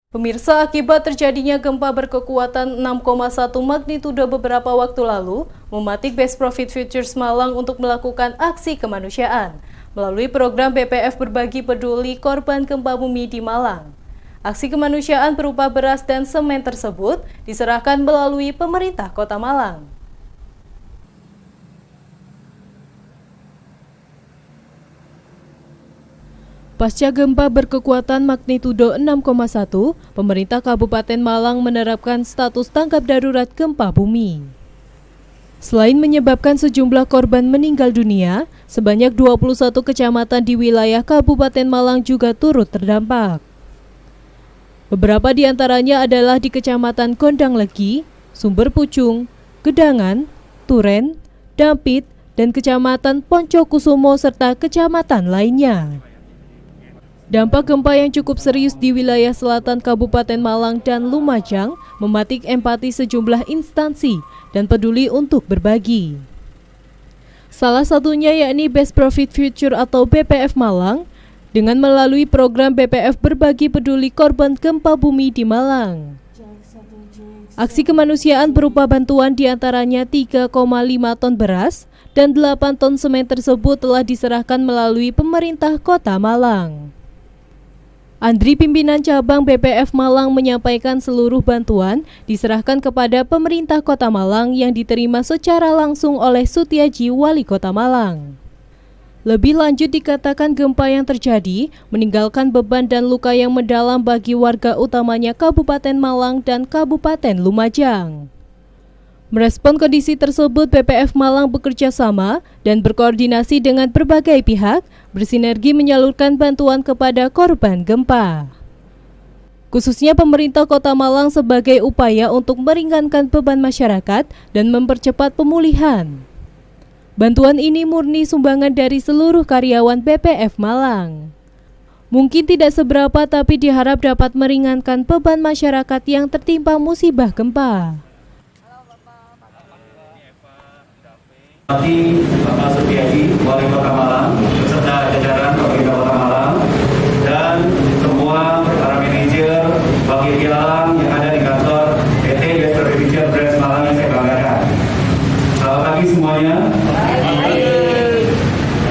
Pemirsa, akibat terjadinya gempa berkekuatan 6,1 magnitudo beberapa waktu lalu, Mumatik Best Profit Futures Malang untuk melakukan aksi kemanusiaan melalui program BPF Berbagi Peduli Korban Gempa Bumi di Malang. Aksi kemanusiaan berupa beras dan semen tersebut diserahkan melalui pemerintah Kota Malang. Pasca gempa berkekuatan magnitudo 6,1, pemerintah Kabupaten Malang menerapkan status tanggap darurat gempa bumi. Selain menyebabkan sejumlah korban meninggal dunia, sebanyak 21 kecamatan di wilayah Kabupaten Malang juga turut terdampak. Beberapa di antaranya adalah di Kecamatan Gondang Legi, Sumber Pucung, Gedangan, Turen, Dampit, dan Kecamatan Poncokusumo serta kecamatan lainnya. Dampak gempa yang cukup serius di wilayah selatan Kabupaten Malang dan Lumajang mematik empati sejumlah instansi dan peduli untuk berbagi. Salah satunya yakni Best Profit Future atau BPF Malang dengan melalui program BPF Berbagi Peduli Korban Gempa Bumi di Malang. Aksi kemanusiaan berupa bantuan diantaranya 3,5 ton beras dan 8 ton semen tersebut telah diserahkan melalui pemerintah Kota Malang. Andri, pimpinan cabang BPF Malang, menyampaikan seluruh bantuan diserahkan kepada pemerintah Kota Malang yang diterima secara langsung oleh Sutiaji, Wali Kota Malang. Lebih lanjut dikatakan gempa yang terjadi meninggalkan beban dan luka yang mendalam bagi warga utamanya Kabupaten Malang dan Kabupaten Lumajang. Merespon kondisi tersebut, BPF Malang bekerja sama dan berkoordinasi dengan berbagai pihak, bersinergi menyalurkan bantuan kepada korban gempa. Khususnya pemerintah Kota Malang sebagai upaya untuk meringankan beban masyarakat dan mempercepat pemulihan. Bantuan ini murni sumbangan dari seluruh karyawan BPF Malang. Mungkin tidak seberapa, tapi diharap dapat meringankan beban masyarakat yang tertimpa musibah gempa. Bapak Sutiaji, Wali Kota Malang, beserta jajaran pemerintah Kota Malang, dan semua para manajer wakil pialang yang ada di kantor PT Best Profit Futures Beras Malang yang saya banggakan. Selamat pagi semuanya.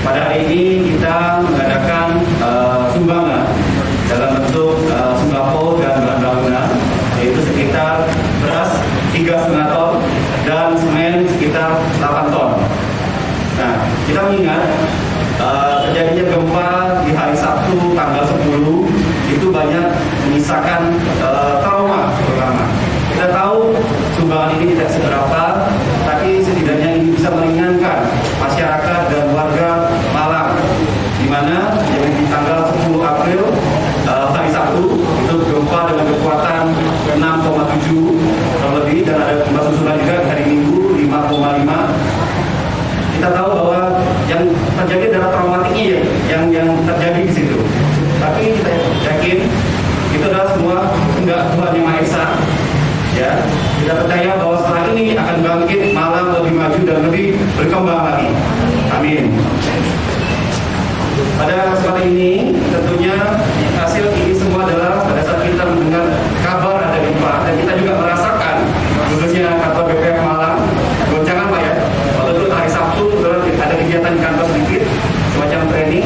Pada hari ini kita mengadakan sumbangan dalam bentuk sembako dan bahan bangunan, yaitu sekitar beras 3,5 ton dan semen sekitar 8 ton. Nah, kita mengingat terjadinya gempa di hari Sabtu tanggal 10 itu banyak menyisakan trauma terutama. Kita tahu sumbangan ini tidak seberapa, tapi setidaknya ini bisa meringankan masyarakat dan warga Malang, di mana yang di tanggal 10 April hari Sabtu itu gempa dengan kekuatan 6,7 lebih, dan ada gempa susulan juga hari Minggu 5,5. Kita tahu bahwa yang terjadi adalah traumatiknya yang terjadi di situ. Tapi kita yakin itu adalah semua enggak Tuhan Yang Maha Esa. Ya, kita percaya bahwa setelah ini akan bangkit Malang lebih maju dan lebih berkembang lagi. Amin. Pada kesempatan ini tentunya hasil ini semua adalah pada saat kita mendengar kabar ada gempa, dan kita juga merasakan, khususnya kantor BPF Malang, goncangan Pak ya. Waktu itu hari Sabtu ada kegiatan di kantor sedikit, semacam training,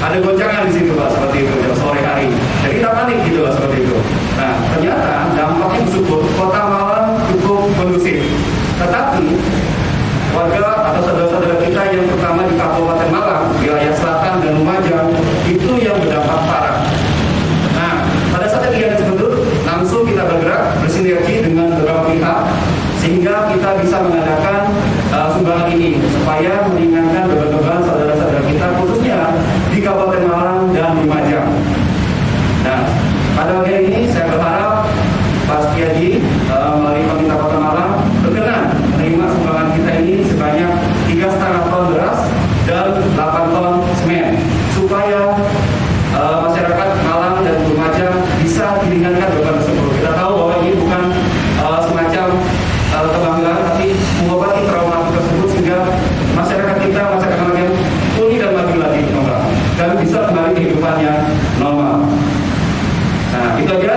ada goncangan di situ Pak, seperti itu jam sore hari. Jadi kita panik gitu lah, seperti itu. Nah, ternyata dampaknya bersyukur Kota Malang cukup kondusif. Tetapi warga atau saudara-saudara kita yang pertama di Kabupaten Malang, wilayah selatan dan Lumajang, itu yang berdampak parah. Nah, pada saat kegiatan tersebut, langsung kita bergerak bersinergi dengan beberapa pihak, sehingga kita bisa mengadakan sumbangan ini, supaya meringankan beban-beban saudara-saudara kita, khususnya di Kabupaten Malang dan Lumajang. Nah, pada bagian ini saya berharap Pak Sutiaji melalui pemerintah Kota Malang berkenan menerima sumbangan kita ini sebanyak 3,5 ton beras dan 8 ton semen, supaya masyarakat Malang dan Lumajang bisa diringankan beban tersebut. Kita tahu bahwa ini bukan semacam kebanggaan, tapi mengobati trauma tersebut sehingga masyarakat kita, masyarakat Malang pulih dan maju lagi dan bisa kembali kehidupannya normal. Nah, itu aja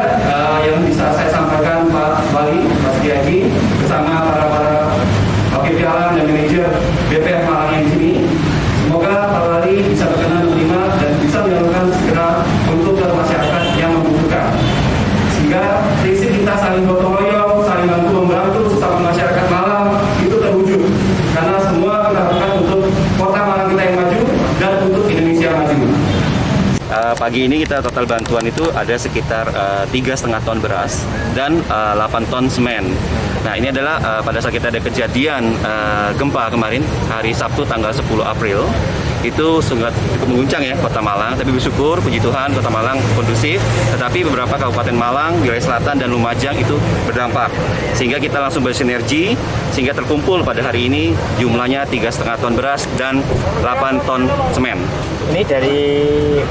pagi ini kita total bantuan itu ada sekitar 3,5 ton beras dan 8 ton semen. Nah, ini adalah pada saat kita ada kejadian gempa kemarin hari Sabtu tanggal 10 April. Itu sangat cukup mengguncang ya Kota Malang, tapi bersyukur puji Tuhan Kota Malang kondusif, tetapi beberapa kabupaten Malang, wilayah selatan dan Lumajang itu berdampak, sehingga kita langsung bersinergi sehingga terkumpul pada hari ini jumlahnya 3,5 ton beras dan 8 ton semen. Ini dari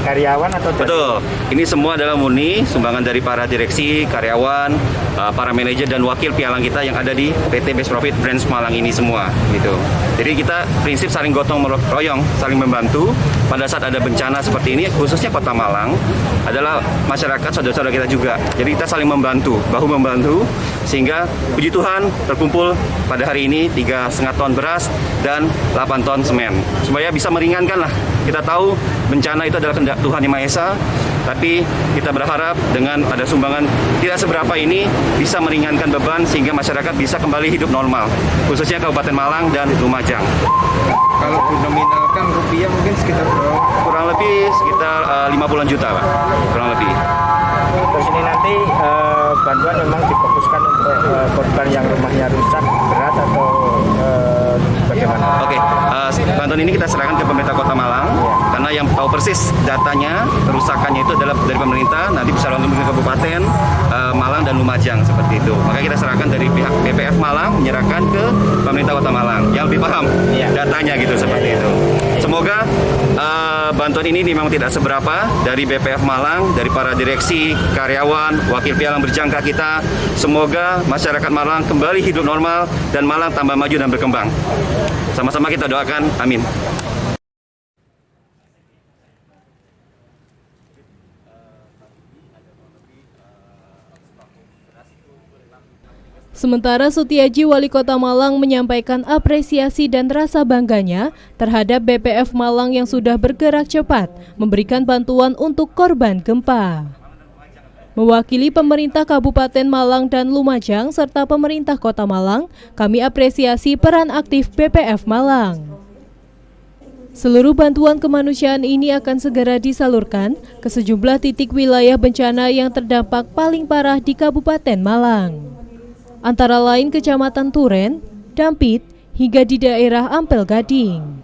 karyawan atau dari... Betul, ini semua adalah murni sumbangan dari para direksi, karyawan, para manajer dan wakil pialang kita yang ada di PT Best Profit Branch Malang ini semua gitu. Jadi kita prinsip saling gotong royong, saling membantu pada saat ada bencana seperti ini, khususnya Kota Malang adalah masyarakat saudara-saudara kita juga. Jadi kita saling membantu, bahu membantu, sehingga puji Tuhan terkumpul pada hari ini 3,5 ton beras dan 8 ton semen supaya bisa meringankan lah. Kita tahu bencana itu adalah kehendak Tuhan Yang Maha Esa, tapi kita berharap dengan ada sumbangan tidak seberapa ini bisa meringankan beban sehingga masyarakat bisa kembali hidup normal, khususnya Kabupaten Malang dan Lumajang. Kalau dinominalkan rupiah mungkin sekitar berapa? Kurang lebih sekitar 50-an juta, Pak. Kurang lebih. Terus ini nanti bantuan memang difokuskan untuk korban yang rumahnya rusak berat atau bagaimana? Oke, bantuan ini kita serahkan ke pemerintah Kota Malang karena yang tahu persis datanya kerusakannya itu adalah dari pemerintah, nanti bisa langsung ke Kabupaten Malang dan Lumajang seperti itu. Maka kita serahkan dari pihak BPF Malang menyerahkan ke pemerintah Kota Malang yang lebih paham datanya gitu seperti itu. Semoga bantuan ini memang tidak seberapa dari BPF Malang, dari para direksi, karyawan, wakil pialang berjangka kita. Semoga masyarakat Malang kembali hidup normal dan Malang tambah maju dan berkembang. Sama-sama kita doakan, amin. Sementara Sutiaji, Wali Kota Malang, menyampaikan apresiasi dan rasa bangganya terhadap BPF Malang yang sudah bergerak cepat memberikan bantuan untuk korban gempa. Mewakili pemerintah Kabupaten Malang dan Lumajang serta pemerintah Kota Malang, kami apresiasi peran aktif BPF Malang. Seluruh bantuan kemanusiaan ini akan segera disalurkan ke sejumlah titik wilayah bencana yang terdampak paling parah di Kabupaten Malang. Antara lain Kecamatan Turen, Dampit, hingga di daerah Ampel Gading.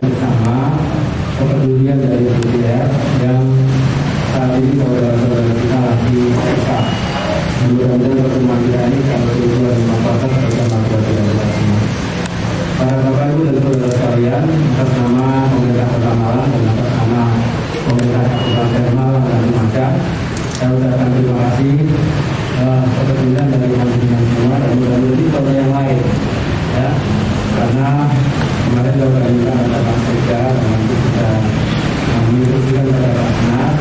Bersama kepedulian dari BPF yang saat ini saudara-saudara kita lagi susah. Mudah-mudahan pertemuan kita ini sampai tujuan bermanfaat bersama keluarga kita semua. Para Bapak Ibu dan saudara sekalian, atas nama pemerintah Kota Malang dan atas nama pemerintah Kabupaten Malang dan Lumajang, saya ucapkan terima kasih kepedulian dari teman-teman semua dan mudah-mudahan di kota yang lain, ya, karena kemarin juga kita datang kerja dan nanti kita menginstruksikan kepada Basnas,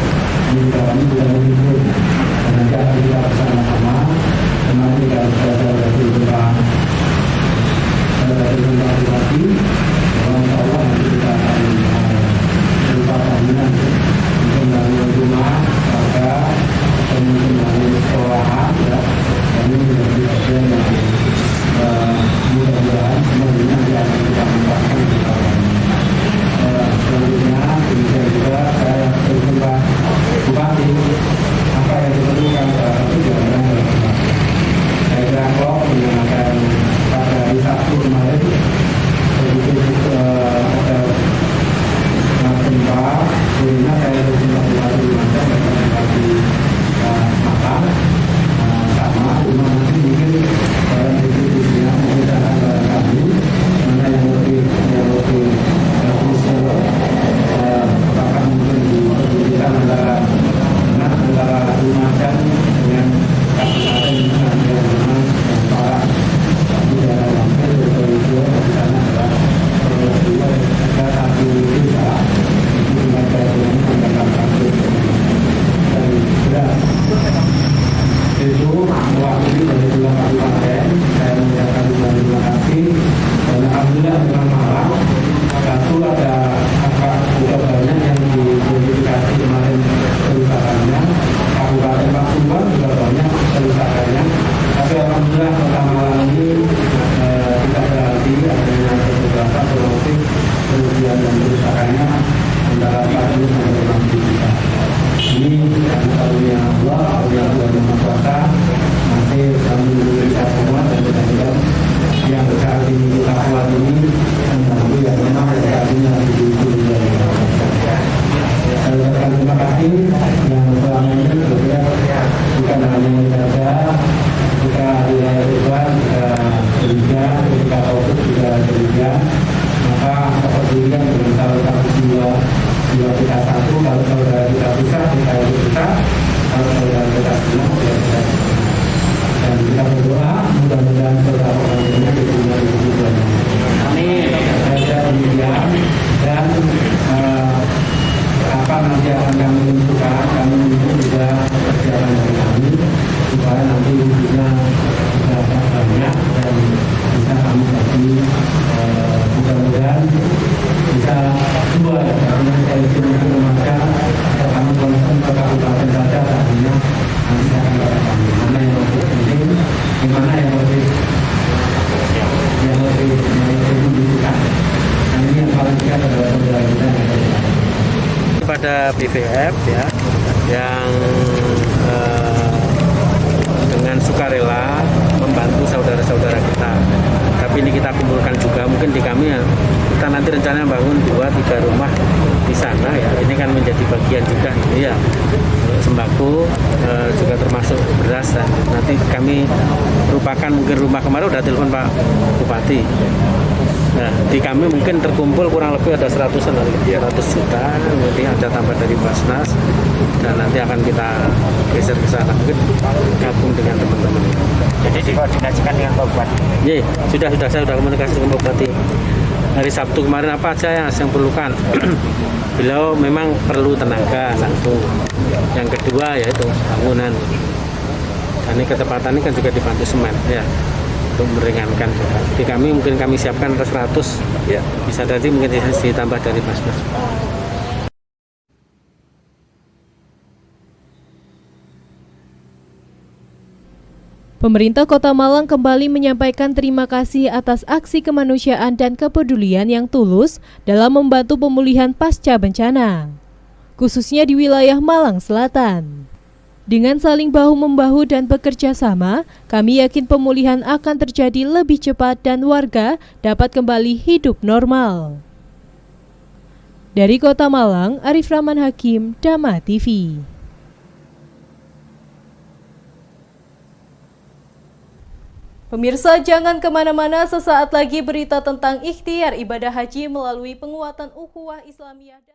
ini kami sudah menghimpun dan nanti akan kita bersama-sama dan nanti kita belajar dari Tuhan. Dari lagi, insya Allah nanti kita akan berupa bangunan untuk membangun rumah, warga, kemudian membangun sekolahan, ya. Ini menjadi bagian yang mudah-mudahan semuanya nanti akan kita manfaatkan di tahun ini. Selanjutnya, demikian juga saya berterima Pak Bupati apa yang diperlukan salah satu jalan yang saya kira kok menggunakan pada hari Sabtu kemarin begitu ada gempa, sehingga saya berterima kasih Lumajang dan berterima kasih Malang sama cuma nanti mungkin distribusinya membedakan barang kami mana yang lebih krusial, apakah mungkin diperlukan antara Lumajang dengan kabupaten yang memang parah. Dalam hampir betul-betul di sana adalah peristiwa ada satu desa itu mereka yang menggunakan dari beras itu mewakili dari dua kabupaten. Saya mengucapkan terima kasih dan alhamdulillah dengan Malang satu ada angka sudah banyak yang diidentifikasi kemarin kerusakannya. Kabupaten Pasuruan juga banyak kerusakannya, tapi alhamdulillah Kota Malang ini adanya keterbatasan produktif kerugian dan kerusakannya antara 40 sampai 60 juta. Ini karena karunia Allah, karunia Tuhan Yang Maha Kuasa, masih kami berusaha semua dan mudah-mudahan yang saat ini kita kuat ini membantu yang memang saat ini harus diukur dari saya ucapkan terima kasih yang selama ini bekerja bukan hanya saja kita wilayah Tuhan kita bekerja, ketika Taufik juga bekerja, maka kepedulian dengan salah satu jiwa kita satu, kalau saudara kita susah kita ikut susah, kalau saudara kita senang kita susah. Dan kita berdoa mudah-mudahan saudara orangnya diterima di Tuhan. Amin. Saya demikian dan apa nanti akan kami tentukan, kami untuk juga persiapan dari kami supaya nanti intinya dapat banyak dan bisa kami bagi mudah-mudahan bisa dua ya, karena saya itu mungkin memakai atau kami konsen ke kabupaten saja artinya nanti akan dapat kami mana yang lebih penting, gimana yang lebih membutuhkan. Dan ini yang paling dekat adalah saudara kita yang ada di sana. Pada BVF ya yang dengan sukarela membantu saudara-saudara kita. Tapi ini kita kumpulkan juga mungkin di kami ya. Kita nanti rencana bangun 2-3 rumah di sana ya. Ini kan menjadi bagian juga ini ya. Sembako juga termasuk beras dan nanti kami merupakan mungkin rumah kemarin udah telepon Pak Bupati. Nah, di kami mungkin terkumpul kurang lebih ada 100 juta, nanti ada tambah dari Basnas dan nanti akan kita geser ke sana mungkin gabung dengan teman-teman. Jadi dikoordinasikan dengan Pak Bupati? Iya, saya sudah komunikasi dengan Pak Bupati. Hari Sabtu kemarin apa aja yang perlukan. Beliau memang perlu tenaga satu. Yang kedua yaitu bangunan. Dan ini ketepatan ini kan juga dibantu semen ya. Untuk meringankan juga. Di kami mungkin kami siapkan 100 ya. Bisa tadi mungkin ditambah dari Basnas. Pemerintah Kota Malang kembali menyampaikan terima kasih atas aksi kemanusiaan dan kepedulian yang tulus dalam membantu pemulihan pasca bencana, khususnya di wilayah Malang Selatan. Dengan saling bahu-membahu dan bekerja sama, kami yakin pemulihan akan terjadi lebih cepat dan warga dapat kembali hidup normal. Dari Kota Malang, Arif Rahman Hakim, Dama TV. Pemirsa, jangan kemana-mana, sesaat lagi berita tentang ikhtiar ibadah haji melalui penguatan ukhuwah Islamiyah.